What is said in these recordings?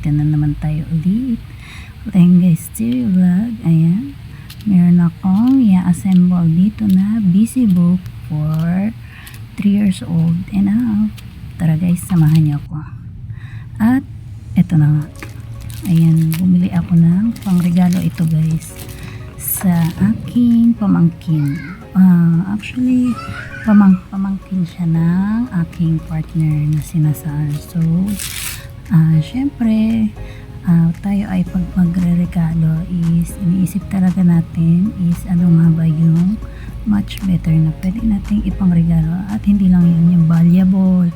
dito na naman tayo ulit. Ayan guys, stereo vlog. Ayan, meron akong i-assemble dito na busy book for 3 years old and up. Tara guys, samahan niyo ako. At eto na nga, ayan, bumili ako ng pangregalo ito guys sa aking pamangkin. Actually pamangkin siya ng aking partner na sinasal. So syempre tayo ay pag magre-regalo is iniisip talaga natin is ano nga ba yung much better na pwede nating ipangregalo, at hindi lang yun yung valuable,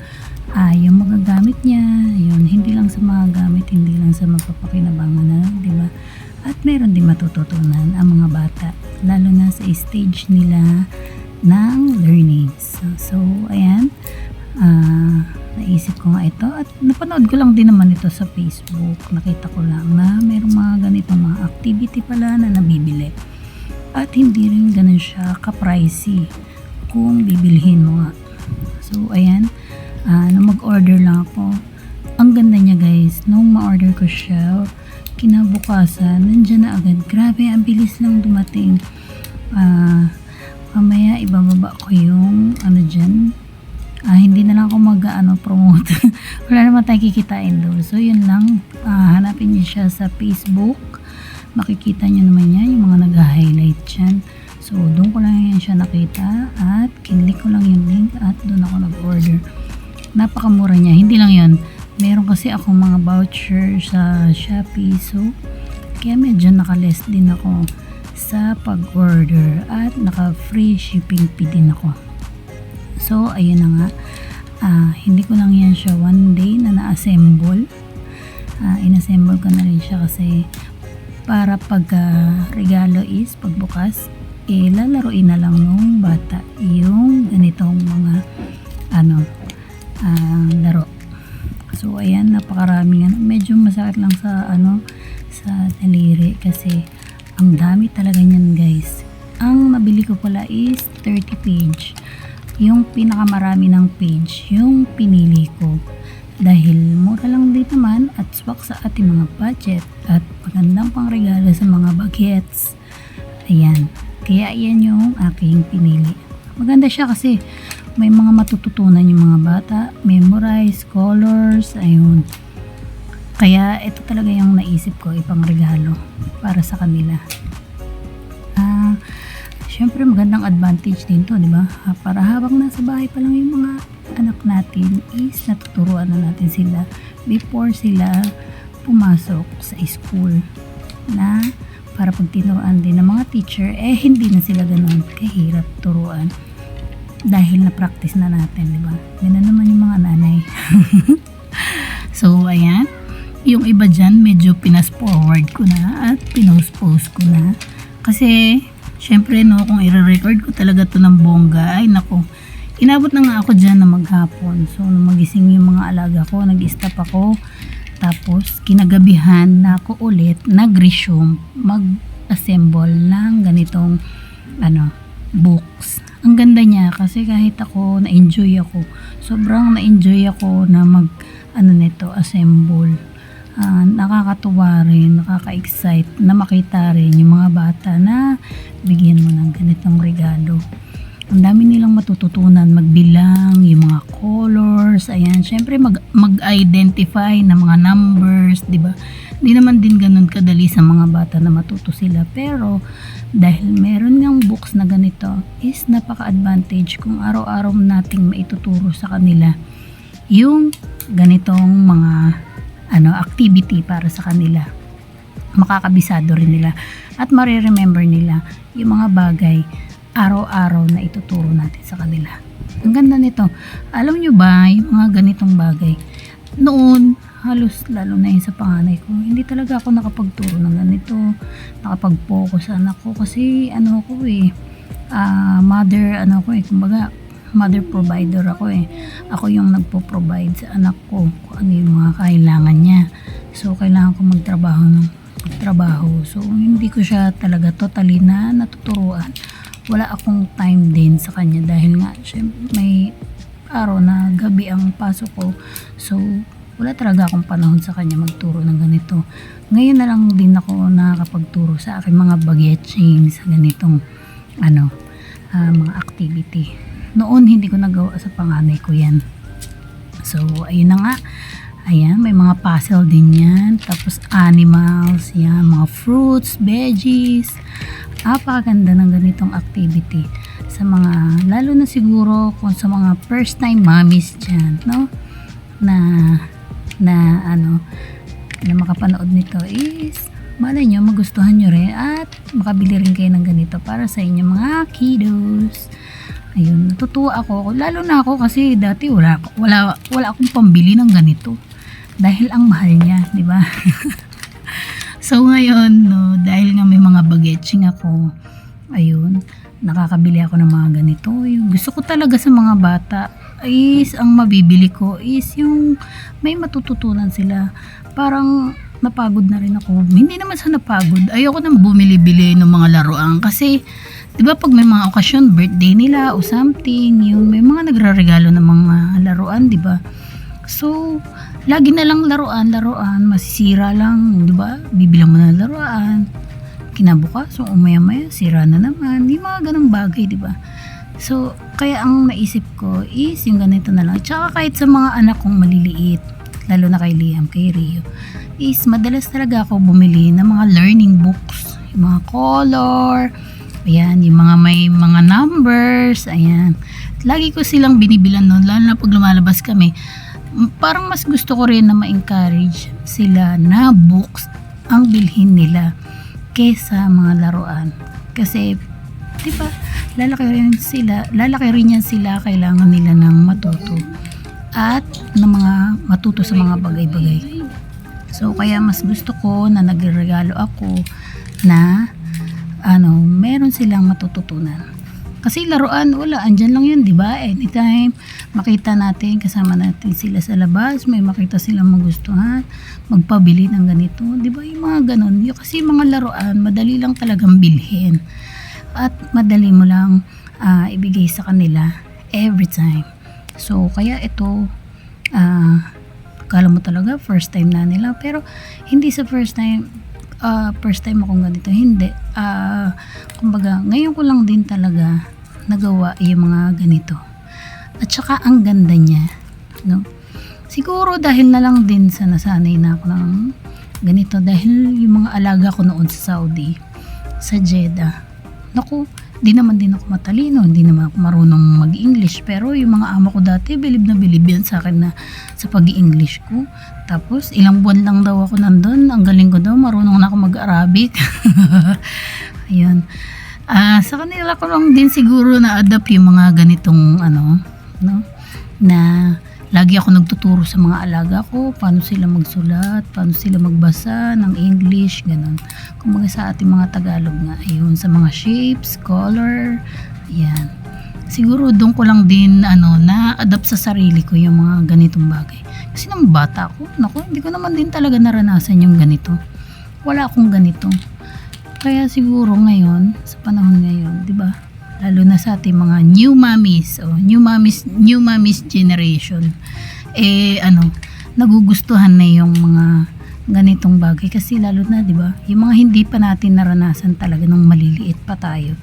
yung magagamit niya, yun, hindi lang sa mga gamit, hindi lang sa magpapakinabangan na, di ba? At meron din matututunan ang mga bata, lalo na sa stage nila ng learning. So ayan, naisip ko nga ito at napanood ko lang din naman ito sa Facebook. Nakita ko lang na mayroong mga ganitong mga activity pala na nabibili. At hindi rin ganun siya ka-pricey kung bibilhin mo nga. So ayan, nung mag-order lang ako, ang ganda niya guys. Nung ma-order ko siya, kinabukasan, nandiyan na agad. Grabe, ang bilis lang dumating. Mamaya ibababa ko yung ano dyan. Hindi na lang ako promote. Wala naman tayong kikitain doon. So yun lang, hanapin niyo siya sa Facebook. Makikita niyo naman yan, yung mga nag-highlight dyan. So doon ko lang yan siya nakita at kinlik ko lang yung link at doon ako nag-order. Napakamura niya, hindi lang yun, meron kasi akong mga voucher sa Shopee, so kaya medyo naka-less din ako sa pag-order at naka-free shipping fee din ako. So ayun na nga, hindi ko lang yan siya one day na na-assemble. In-assemble ko na rin siya kasi para pag regalo is pagbukas, lalaroin na lang nung bata yung ganitong mga laro. So ayan, napakarami yan. Medyo masakit lang sa sa daliri kasi ang dami talaga niyan guys. Ang nabili ko pala is 30 page. Yung pinakamarami ng page yung pinili ko dahil mura lang din naman at swak sa ating mga budget at magandang pangregalo sa mga bagets. Ayan, kaya yan yung aking pinili. Maganda siya kasi may mga matututunan yung mga bata, memorize, colors, ayun. Kaya ito talaga yung naisip ko ipangregalo para sa kanila. Syempre magandang advantage din to, di ba? Para habang nasa bahay pa lang yung mga anak natin is natuturuan na natin sila before sila pumasok sa school, na para pag tinuruan din ng mga teacher, hindi na sila ganun kahirap turuan dahil na-practice na natin, di ba? Ganun naman yung mga nanay. So ayan, yung iba dyan medyo pinas-forward ko na at pinost-post ko na kasi syempre kung i-record ko talaga to ng bongga, ay nako, inabot na nga ako dyan na maghapon. So nung magising yung mga alaga ko, nag-stop ako, tapos kinagabihan na ako ulit nag-resume mag-assemble ng ganitong books. Ang ganda niya kasi kahit ako na-enjoy ako, sobrang na-enjoy ako na nito assemble. Nakakatuwa rin, nakaka-excite na makita rin yung mga bata na bigyan mo ng ganitong regalo. Ang dami nilang matututunan, magbilang, yung mga colors, ayan, syempre mag-identify ng mga numbers, di ba? Di naman din ganun kadali sa mga bata na matuto sila, pero dahil meron ng books na ganito is napaka-advantage kung araw-araw nating maituturo sa kanila yung ganitong mga activity para sa kanila. Makakabisado rin nila at mariremember nila yung mga bagay araw-araw na ituturo natin sa kanila. Ang ganda nito. Alam nyo ba, yung mga ganitong bagay, noon, halos lalo na yun sa panganay ko, hindi talaga ako nakapagturo ng ganito, nakapag-focus sa anak ko kasi kumbaga mother provider ako ako yung nagpo-provide sa anak ko kung ano yung mga kailangan niya. So kailangan ko magtrabaho, so hindi ko siya talaga totally na natuturuan. Wala akong time din sa kanya dahil nga syempre may araw na gabi ang pasok ko, so wala talaga akong panahon sa kanya magturo ng ganito. Ngayon na lang din ako nakakapagturo sa aking mga bagyetching sa ganitong mga activity. Noon hindi ko nagawa sa panganay ko yan. So ayun na nga. Ayan, may mga puzzle din yan. Tapos animals, yan, mga fruits, veggies. Apakaganda ng ganitong activity. Sa mga, lalo na siguro kung sa mga first time mommies dyan, no? Na makapanood nito is, malay nyo, magustuhan nyo rin at makabili rin kayo ng ganito para sa inyong mga kiddos. Ayun, natutuwa ako. Lalo na ako kasi dati wala akong pambili ng ganito. Dahil ang mahal niya, di ba? So ngayon, no, dahil nga may mga bagetching ako, ayun, nakakabili ako ng mga ganito. Yung gusto ko talaga sa mga bata is, ang mabibili ko is yung may matututunan sila. Parang napagod na rin ako. Hindi naman sa napagod. Ayoko nang bumili-bili ng mga laruan kasi, di ba pag may mga okasyon, birthday nila o something, yung may mga nagraregalo ng mga laruan, di ba? So, lagi na lang laruan, masisira lang, di ba? Bibilang mo na laruan, kinabukas, so umaya-maya, sira na naman, di mga ganang bagay, di ba? So, kaya ang naisip ko is yung ganito na lang. Tsaka kahit sa mga anak kong maliliit, lalo na kay Liam, kay Rio, is madalas talaga ako bumili ng mga learning books, yung mga color, ayan, yung mga may mga numbers, ayan. Lagi ko silang binibilan noon, lalo na pag lumalabas kami. Parang mas gusto ko rin na ma-encourage sila na books ang bilhin nila kesa mga laruan. Kasi, di ba, lalaki rin yan sila, kailangan nila ng matuto at ng mga matuto sa mga bagay-bagay. So, kaya mas gusto ko na nagregalo ako na meron silang matututunan. Kasi laruan, wala, andyan lang yun, di ba? Anytime, makita natin, kasama natin sila sa labas, may makita silang magustuhan, magpabili ng ganito, di ba? Yung mga ganon. Kasi mga laruan, madali lang talagang bilhin. At madali mo lang ibigay sa kanila every time. So, kaya ito, kala mo talaga, first time na nila. Pero, hindi sa first time akong ganito. Hindi. Kumbaga, ngayon ko lang din talaga nagawa yung mga ganito. At saka, ang ganda niya. No? Siguro, dahil na lang din sa nasanay na ako ng ganito. Dahil yung mga alaga ko noon sa Saudi, sa Jeddah. Naku, di naman din ako matalino. Hindi naman ako marunong mag-English. Pero yung mga amo ko dati, bilib na bilib yan sa akin na sa pag-i-English ko. Tapos, ilang buwan lang daw ako nandun. Ang galing ko daw, marunong na ako mag-Arabic. Ayun. Sa kanila ko lang din siguro na-adapt yung mga ganitong, na lagi ako nagtuturo sa mga alaga ko, paano sila magsulat, paano sila magbasa ng English, ganun. Kumbaga sa ating mga Tagalog nga, ayun, sa mga shapes, color, ayan. Siguro doon ko lang din na-adapt sa sarili ko yung mga ganitong bagay. Kasi nang bata ako, hindi ko naman din talaga naranasan yung ganito. Wala akong ganito. Kaya siguro ngayon, sa panahon ngayon, 'di ba? Lalo na sa ating mga new mommies, new mommies generation. Nagugustuhan na yung mga ganitong bagay kasi lalo na, 'di ba? Yung mga hindi pa natin naranasan talaga nung maliliit pa tayo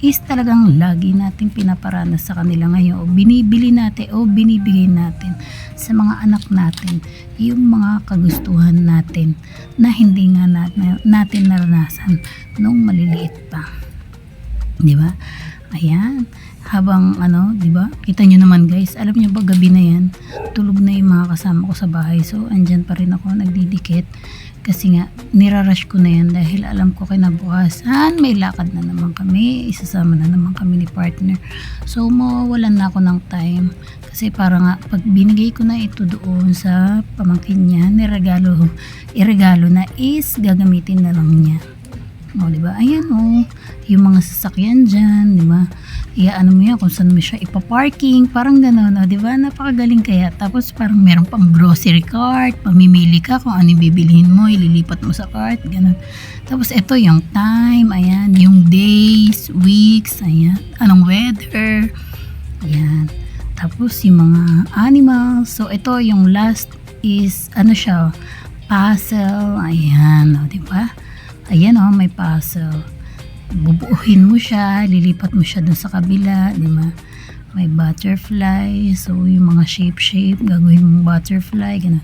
is talagang lagi nating pinaparanas sa kanila ngayon o binibili natin o binibigay natin sa mga anak natin yung mga kagustuhan natin na hindi nga natin naranasan nung maliliit pa, di ba? Ayan, habang di ba? Kita nyo naman guys, alam nyo ba gabi na yan, tulog na yung mga kasama ko sa bahay, so andyan pa rin ako nagdidikit kasi nga nirarush ko na yan dahil alam ko kinabukasan may lakad na naman kami, isasama na naman kami ni partner, so mawawalan na ako ng time kasi para nga pag binigay ko na ito doon sa pamangkin niya, iregalo na is gagamitin na lang niya. O, diba? Ayan, yung mga sasakyan dyan, diba? Ano mo yan, kung saan mo siya ipaparking, parang gano'n, diba? Napakagaling kaya. Tapos, parang meron pang grocery cart, pamimili ka kung ano bibilihin mo, ililipat mo sa cart, gano'n. Tapos, ito yung time, ayan, yung days, weeks, ayan, anong weather, ayan. Tapos, yung mga animals. So, ito yung last is ano siya, puzzle. Ayan, o, diba? Ayan, o, may puzzle. Bubuuhin mo siya, lilipat mo siya dun sa kabila, diba? May butterfly. So, yung mga shape, gagawin mong butterfly, ganun.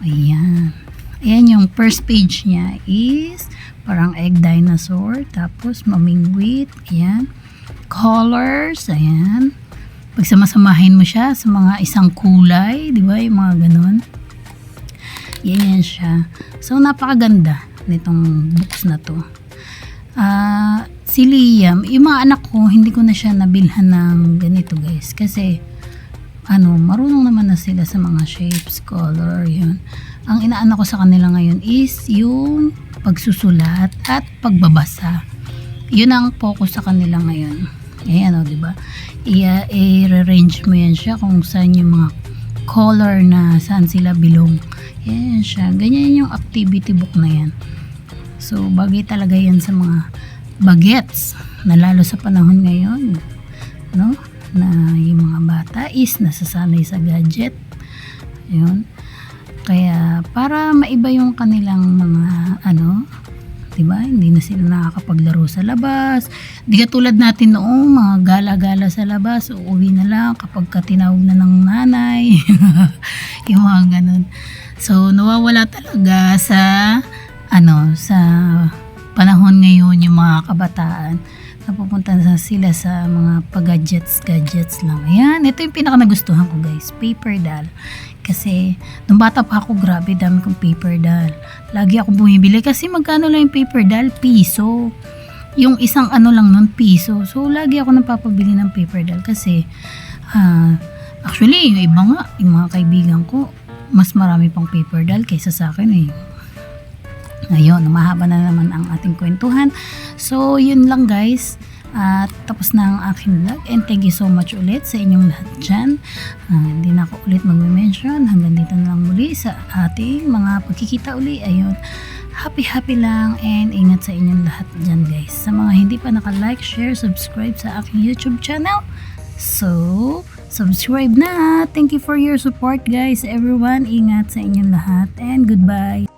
Ayan. Ayan, yung first page niya is parang egg dinosaur. Tapos, mamingwit. Ayan. Colors. Ayan. Pag samasamahin mo siya sa mga isang kulay, di ba? Yung mga ganun. Yan siya. So, napakaganda nitong books na to. Si Liam, yung mga anak ko, hindi ko na siya nabilhan ng ganito, guys. Kasi, marunong naman na sila sa mga shapes, color, yun. Ang inaano ko sa kanila ngayon is yung pagsusulat at pagbabasa. Yun ang focus sa kanila ngayon. Ayan, o, diba? I-rearrange mo yan siya kung saan yung mga color na saan sila belong. Yan siya. Ganyan yung activity book na yan. So, bagay talaga yan sa mga bagets na lalo sa panahon ngayon, no? Na yung mga bata is nasasanay sa gadget. Yun. Kaya, para maiba yung kanilang mga, diba? Hindi na sila nakakapaglaro sa labas. Di katulad natin noong mga gala-gala sa labas, uuwi na lang kapag tinawag na ng nanay. Yung mga ganun. So, nawawala talaga sa sa panahon ngayon yung mga kabataan. Napupunta sila sa mga pag-gadgets lang. Ayan, ito yung pinaka nagustuhan ko, guys. Paper doll. Kasi, nung bata pa ako, grabe, dami kong paper doll. Lagi ako bumibili. Kasi magkano lang yung paper doll? Piso. Yung isang lang nun, piso. So, lagi ako napapabili ng paper doll. Kasi, actually, yung iba nga, yung mga kaibigan ko, mas marami pang paper doll kaysa sa akin eh. Ngayon, mahaba na naman ang ating kwentuhan. So, yun lang, guys. Tapos na ang aking vlog, and thank you so much ulit sa inyong lahat dyan. Hindi na ako ulit mag-mention. Hanggang dito na lang muli sa ating mga pagkikita uli. Ayun, happy lang, and ingat sa inyong lahat dyan, guys. Sa mga hindi pa naka-like, share, subscribe sa aking YouTube channel, so subscribe na. Thank you for your support, guys. Everyone, ingat sa inyong lahat, and goodbye.